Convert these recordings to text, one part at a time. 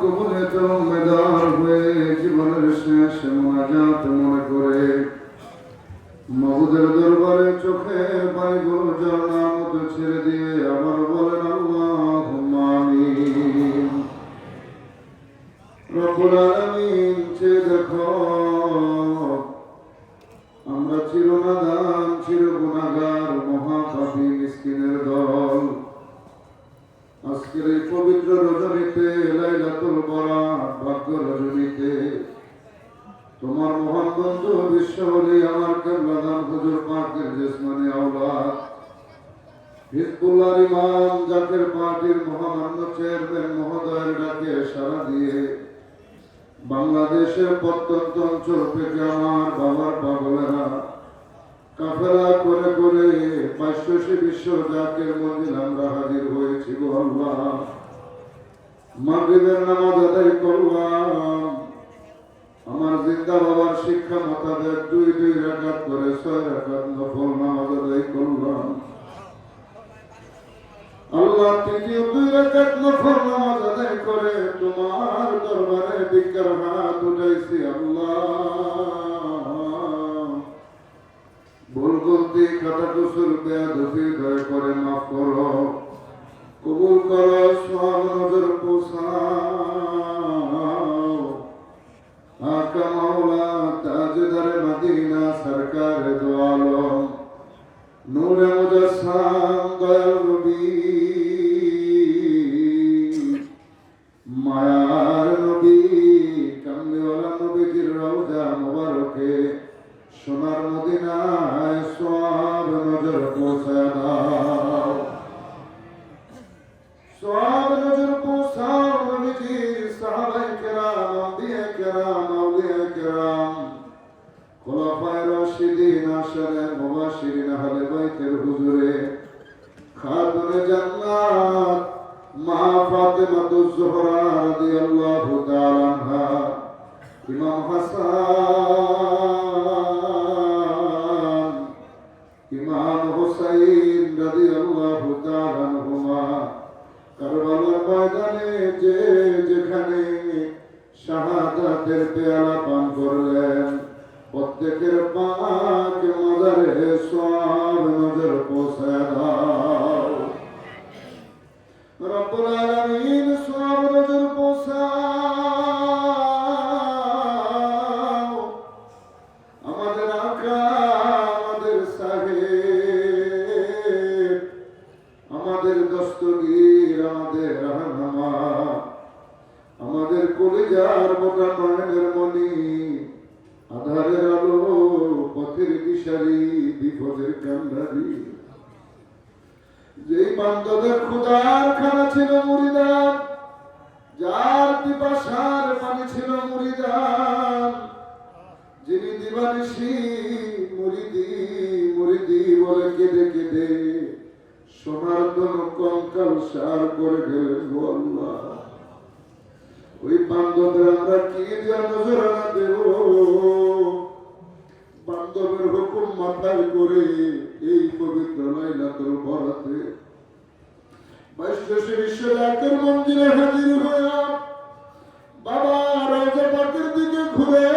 কবুলিয়ত উম্মেদার হয়ে জীবনের শেষ মোনাজাত মনে করে মাবুদের দরবারে চোখের পানিগুলো ঝর্ণার মতো ছেড়ে দিয়ে আবার বলেন আল্লাহুম্মা আমিন। রব্বুল আলামিন, চেয়ে দেখো আমরা চিরনাদান চির গুনাহগার মহাপাপী মিসকিনের দল আজকের এই পবিত্র রজনীতে লাইলাতুল বরাত ভাগ্য রজনীতে তোমার মহান বন্ধু বিশ্ববলি আমার কেবলাদান হুজুর পাকের জিসমানি আওলাদ হিজবুল্লাহর ইমাম জাকের পার্টির মহামান্য চেয়ারম্যান মহোদয়ের ডাকে সাড়া দিয়ে বাংলাদেশের প্রত্যন্ত অঞ্চল থেকে আমার বাবার পাগলেরা কাফেলা করে করে 500 বিশ্ব জাকের মন্দির আমরা হাজির হয়েছি গো আল্লাহ। মাগরিবের নামাজ আদায় করলাম, আমার জিন্দা বাবার শিক্ষা মোতাবেক 2 রাকাত করে 6 রাকাত নফল নামাজ আদায় করলাম। আল্লাহ তৃতীয় 2 রাকাত নফল নামাজ আদায় করে তোমার দরবারে ভিক্ষার হাত উঠাইছি আল্লাহ। ভুল গলতি খাতা কুসুর বেয়াদবি দয়া করে মাফ করো, কবুল করো, সওয়াব নজর পৌঁছাও। আকা মাওলা তাজদারে মদিনা সরকার দো আলম নূরে মুজাসসাম দয়াল নবী মায়ার নবী কামলিওয়ালা নবীজির রওজা মুবারকে সোনার মদিনায় সওয়াব নজর পৌঁছায় দাও, সওয়াব নজর পৌঁছাও। নবীজির সাহাবায়ে কেরাম, আম্বিয়া কেরাম, আউলিয়া কেরাম, খোলাফায়ে রাশিদিন, আশারে মুবাশশিরিন, আহলে বাইতের হুজুরে খাতুনে জান্নাত মা ফাতেমাতুজ জোহরা রাদিয়াল্লাহু তাআলা আনহা, ইমাম হাসান, ইমাম হুসাইন রাদিয়াল্লাহু তাআলা আনহুমা কারবালার ময়দানে যে যেখানে শাহাদাতের পেয়ালা পান করলেন প্রত্যেকের পাক মাজারে সওয়াব নজর পৌঁছায় দাও। রব্বুল আলামিন সওয়াব নজর পৌঁছাও। আমাদের আকা, আমাদের সাহেব, আমাদের দস্তগীর, আমাদের রাহনামা, আমাদের কলিজার বোকা নয়নের মণি, আধারের আলো, পথের দিশারি, বিপদের কান্ডারি, যেই বান্ধবের ক্ষুধার খানা ছিল মুরিদান, যার পিপাসার পানি ছিল মুরিদান, যিনি দিবানিশি মুরিদি মুরিদি বলে কেঁদে কেঁদে সোনার ধন কঙ্কাল সার করে গেলেন গো আল্লাহ। ওই বান্ধবের আমরা কি দিয়া নজরানা দেব? বান্ধবের হুকুম মাথায় করে এই পবিত্র লাইলাতুল বরাতে 500 বিশ্ব জাকের মন্দিরে হাজির হয়ে বাবা রওজা পাকের দিকে ঘুরে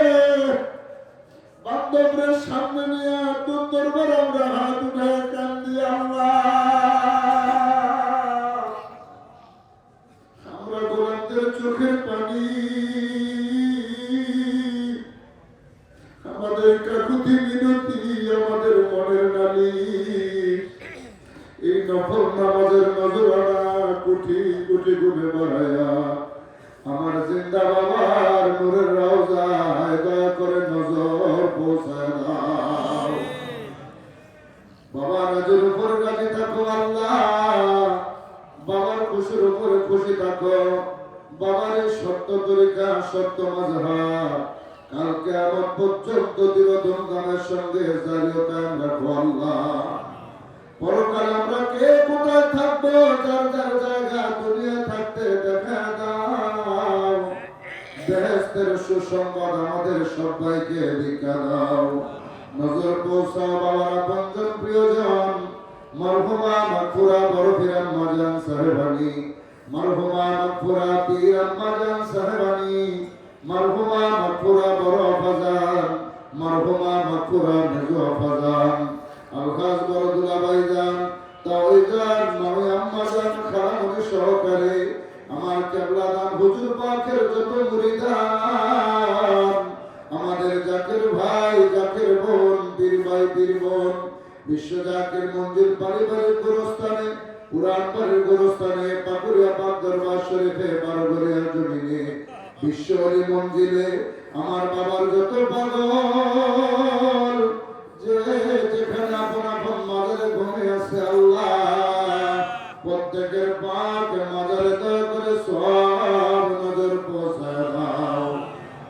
বান্ধবের সামনে নিয়ে তোর দরবারে আমরা হাত উঠায় কান্দি আল্লাহ। আমরা গোলামদের চোখের পানি, আমাদের কাকুতি মিনতি, আমাদের মনের নালি, এই নফল নামাজের নজরানা কোটি কোটি গুণে বাড়ায়া আমার জিন্দা বাবার নূরের রওজায় দয়া করে নজর পৌঁছায় দাও। বাবা রাজের উপরে রাজি থাকো আল্লাহ, বাবার খুশির উপরে খুশি থাকো। বাবার এই সত্য তরিকা, সত্য মাযহাব কালকে আমার পর্যন্ত দিবদন দানের সঙ্গে জারি কায়েম রাখো আল্লাহ। পরকালে আমরা কে কোথায় থাকবো, যার যার জায়গা দুনিয়া থাকতে দেখা দাও। বেহেশতের সুসংবাদ আমাদের সবাইকে দিকা দাও। নজর পৌঁছাও বাবার আপনজন প্রিয়জন মরহুমা মাগফুরা বড় পীর আম্মা জান সাহেবানী, মরহুমা মাগফুরা পীর আম্মা জান মারহুমা মাকফুরা বড় আফাজান, মারহুমা মাকফুরা মেজো আফাজান, আলহাজ বড় দুলাভাইজান, তাওইজান, মামি আম্মাজান, খালামণি সহকারে আমার কেবলাদান হুজুর পাকের যত মুরিদান, আমাদের জাকের ভাই, জাকের বোন, বীর ভাই, বীর বোন, বিশ্ব জাকের মঞ্জিল পারিবারিক গোরস্থানে, পুরান বাড়ির গোরস্থানে, পাকুড়িয়া পাক দরবার শরীফে, বারগরিয়ার জমিনে, বিশ্বরী মঞ্জিলে আমার বাবার যত পাগল যে যেখানে আপন আপন মাজারে ঘুমিয়ে আছে, আল্লাহ প্রত্যেকের পাক মাজারে দয়া করে সব নজর পৌঁছায় দাও।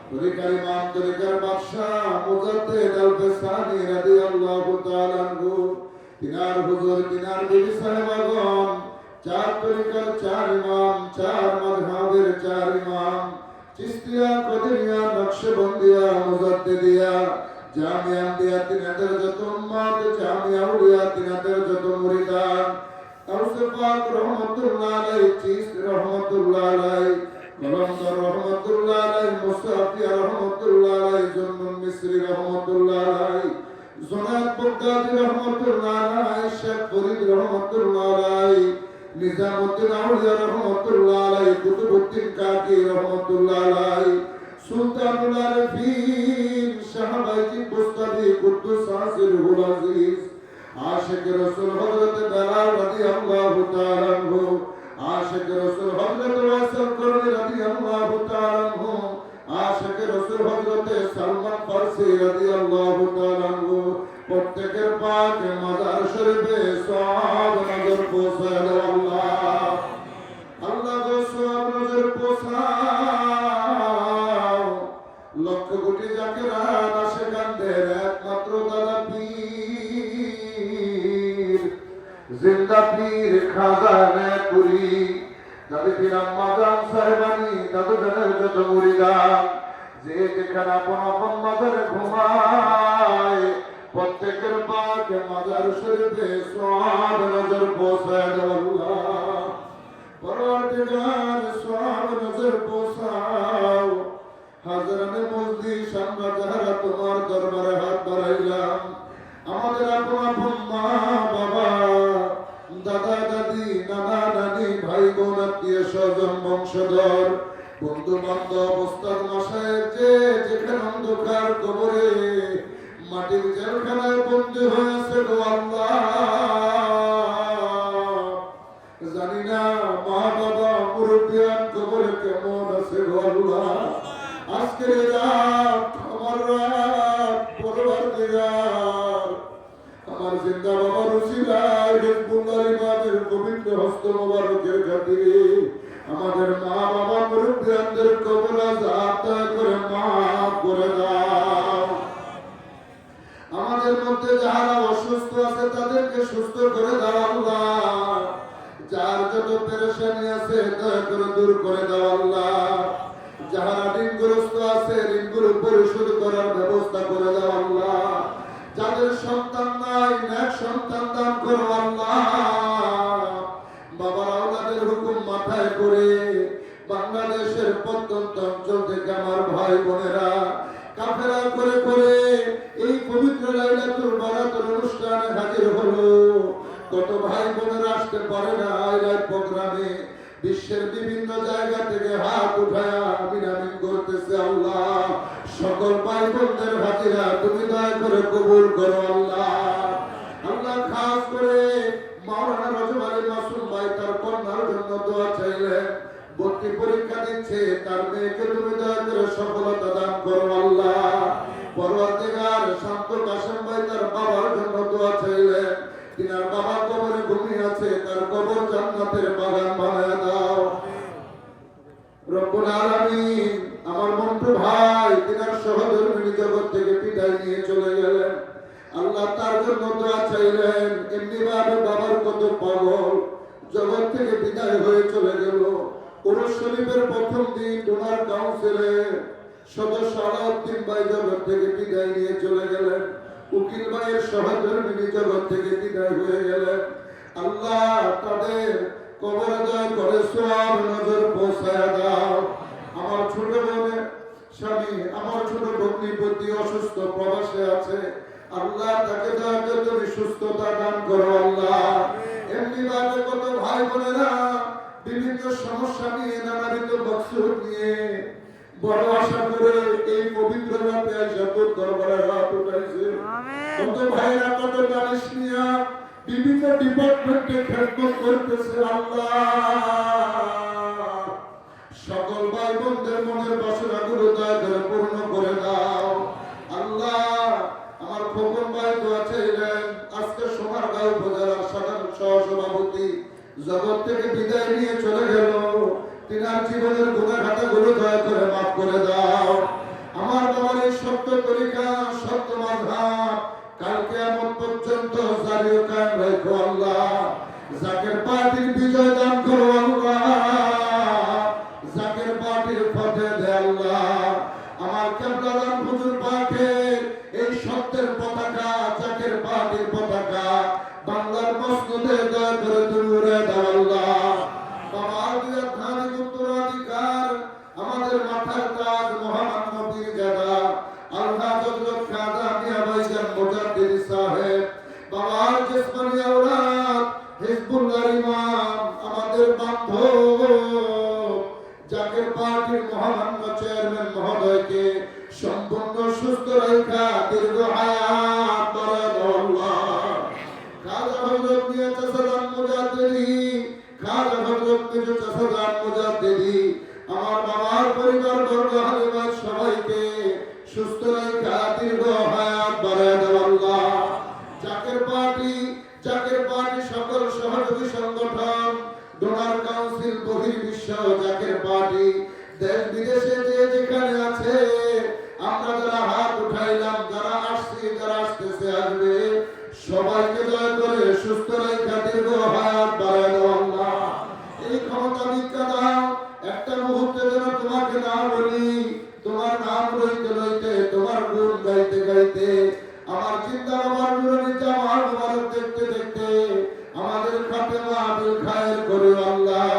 তরিকার ইমাম, তরিকার বাদশাহ মুজাদ্দিদ আল-ফিসানি রাদিয়াল্লাহু তাআলা আনহু, তিনার হুজুর, তিনার বিবি সাহেবাগণ, চার তরিকার চার ইমাম, চার মাযহাবের চার ইমাম, চিশতিয়া, কদরিয়া, নকশবন্দিয়া, মুজাদ্দিদিয়া, জামিয়া দিয়া, তিনাদের যত উম্মত, জামিয়া উলিয়া, তিনাদের যত মুরিদান, গাউসে পাক রহমাতুল্লাহ আলাইহি, চিশতি রহমাতুল্লাহ আলাইহি, কলমদার রহমাতুল্লাহ আলাইহি, মুসাফিয়া রহমাতুল্লাহ আলাইহি, জন্নুল মিসরি রহমাতুল্লাহ আলাইহি, জুনাদ বাগদাদি রহমাতুল্লাহ আলাইহি, শেখ ফরিদ রহমাতুল্লাহ আলাইহি, নিজামুদ্দিন আউলিয়া রহমাতুল্লাহ আলাইহি, কুতুবউদ্দিন কাকি রহমাতুল্লাহ আলাইহি, সুলতানুল আরিফিন শাহবাজি বুস্তামি কুদ্দুস আসিরুল আজিজ, আশিক রাসূল হযরত বেলাল রাদিয়াল্লাহু তাআলা আনহু, আশিক রাসূল হযরত ওয়াসিল করনি রাদিয়াল্লাহু তাআলা আনহু, আশিক রাসূল হযরত সালমান ফারসি রাদিয়াল্লাহু তাআলা আনহু, প্রত্যেকের পাক মাজার শরীফে সব নজর পৌঁছায় দাও আল্লাহ। আল্লাহ গো সব নজর পৌঁছাও। লক্ষ কোটি জাকেরান আশিকানদের একমাত্র দাদা পীর, জিন্দা পীর খাজানে পুরি, দাদি পীর আম্মাজান সাহেবানি, দাদু জানের যত মুরিদান, যে যেখানে আপন আপন মাজারে ঘুমায়, প্রত্যেকের পাক মাজার শরীফে সব নজর পৌঁছায় দাও আল্লাহ। পরওয়ারদিগার সব নজর পৌঁছাও। হাজরানে মজলিস আমরা যারা তোমার দরবারে হাত বাড়াইলাম, আমাদের আপন আপন মা বাবা, দাদা দাদি, নানা নানি, ভাই বোন, আত্মীয় স্বজন, বংশধর, বন্ধু বান্ধব, ওস্তাদ মাশায়েখ, যে যেখানে অন্ধকার কবরে মাটির জেলখানায় বন্দী হয়ে আছে গো আল্লাহ, জানি না মা বাবা মুরব্বিয়ান কবরে কেমন আছে গো আল্লাহ। আজকের এই রাত আমার রাত, পরওয়ারদিগার আমার জিন্দা বাবার উসিলায়, হিজবুল্লাহ ইমামের গোবিন্দ হস্ত মোবারকের খাতিরে আমাদের মা বাবা মুরব্বিয়ানদের কবর আযাব করে মাফ করে দাও। আমাদের মধ্যে যারা অসুস্থ আছে তাদেরকে সুস্থ করে দাও আল্লাহ। যার যত পেরেশানি আছে দয়া করে দূর করে দাও আল্লাহ। যারা ঋণগ্রস্ত আছে ঋণগুলো পরিশোধ করার ব্যবস্থা করে দাও আল্লাহ। যাদের সন্তান নাই নেক সন্তান দান করো আল্লাহ। বাবার আওলাদের হুকুম মাথায় করে বাংলাদেশের প্রত্যন্ত অঞ্চল থেকে আমার ভাই বোনেরা কাফেলা করে করে এই পবিত্র লাইলাতুল বারাতের অনুষ্ঠানে হাজির হলো। কত ভাই বোনেরা আসতে পারে না এই প্রোগ্রামে, বিশ্বের বিভিন্ন জায়গা থেকে হাত উঠায়া আমিন আমিন করতেছে আল্লাহ। সকল ভাই বোনদের হাজিরা তুমি দয়া করে কবুল করো আল্লাহ। আল্লাহ খাস করে মাওলানা রজব আলী মাসুম ভাই তার কন্যার জন্য দোয়া চাইলেন, ভর্তি পরীক্ষা দিচ্ছে, তার মেয়েকে তুমি দয়া করে সফলতা দান করো আল্লাহ। পরওয়ারদিগার শান্ত কাশেম ভাই তার বাবার জন্য দোয়া চাইলেন, তিনার বাবা কবরে ঘুমিয়ে আছে, তার কবর জান্নাতের বাগান বানায় দাও রব্বুল আলামিন। আমার মন্টু ভাই তিনার সহধর্মিণী জগৎ থেকে বিদায় নিয়ে চলে গেলেন, আল্লাহ তার জন্য দোয়া চাইলেন। এমনি ভাবে বাবার কত পাগল জগৎ থেকে বিদায় হয়ে চলে গেল। উরুস শরীফের প্রথম দিন ডোনার কাউন্সিলের সদস্য আলাউদ্দিন ভাই জগৎ থেকে বিদায় নিয়ে চলে গেলেন। উকিল ভাইয়ের সহধর্মিণী জগৎ থেকে বিদায় হয়ে গেলেন। আল্লাহ তাদের কবরে দয়া করে সওয়াব নজর পৌঁছায় দাও। আমার ছোট বোনের স্বামী আমার ছোট ভগ্নিপতি অসুস্থ প্রবাসে আছে, আল্লাহ তাকে দয়া করে সুস্থতা দান করো আল্লাহ। এমনি ভাবে কত ভাই বোনেরা বিভিন্ন সমস্যা নিয়ে নানাবিধ বক্সুর নিয়ে বড় আশা করে এই পবিত্র রাতে এসে তোর দরবারে রাত উঠাইছে। কত ভাইরা কত দানিশ নিয়ে বিভিন্ন ডিপার্টমেন্টে খেদমত করতেছে আল্লাহ। সকল ভাই বোনদের মনের বাসনাগুলো দয়া করে পূর্ণ করে দাও আল্লাহ। আমার খোকন ভাই দোয়া চাইলেন, আজকে সোনারগাঁও উপজেলার সাধারণ সহসভাপতি জগৎ থেকে বিদায় নিয়ে চলে গেল, তিনার জীবনের গুণাঘাটাগুলো দয়া করে মাফ করে দাও। আমার বাবার এই সত্য তরিকা সত্য মাযহাব কালকে এমন পর্যন্ত জারি ও কায়েম রাখো আল্লাহ। জাকের পার্টির বিজয় দান করো আল্লাহ, জাকের পার্টির পথে দে আল্লাহ। আমার কেবলাদান হুজুর পাকের এই সত্যের পতাকা জাকের পার্টির পতাকা বাংলার মসনদে দয়া করে তুমি উড়ে দাও আল্লাহ। বাবার দুই ধানের উত্তরাধিকার আমাদের মাথার তাজ মহান নবীর জাদা আল্লাহ হযরত খাজা মিয়া ভাইজান মুজাদ্দিদ সাহেব, বাবার জিসমানি আওলাদ হিজবুল্লাহর ইমাম, আমাদের বান্ধব জাকের পার্টির মহামান্য চেয়ারম্যান মহোদয়কে সম্পূর্ণ সুস্থ রাখা দীর্ঘ হায়াত বরাদ আল্লাহ। খাজা হযরত মিয়া চাচাদান মুজাদ্দিদি, খাজা হযরত মিয়া চাচাদান মুজাদ্দিদি, আমার বাবার পরিবার বর্গ হালিমার সবাইকে সুস্থ রাখা দীর্ঘ হায়াত বরাদ আল্লাহ। জাকের পার্টি সকল সহযোগী সংগঠন ডোনার কাউন্সিল বহির্বিশ্ব জাকের পার্টি দেশ বিদেশে যে যেখানে আছে আমরা যারা হাত উঠাইলাম, যারা আসছি, যারা আসতেছে, আসবে, সবাইকে দয়া করে সুস্থ রেখা দীর্ঘ হায়াত বাড়ায় দাও আল্লাহ। এই ক্ষমতা ভিক্ষা দাও, একটা মুহূর্তে যেন তোমাকে না বলি, তোমার নাম লইতে লইতে, তোমার গুণ গাইতে গাইতে, আমার চিন্তা আমার নুরানি জামাল মুবারক দেখতে দেখতে আমাদের খাতেমা বিল খায়ের করো আল্লাহ।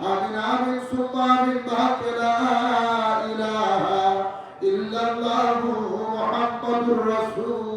আমিন আমিন সুম্মা আমিন বাহাকে লা ইলাহা ইল্লাল্লাহু মুহাম্মাদুর রাসূল।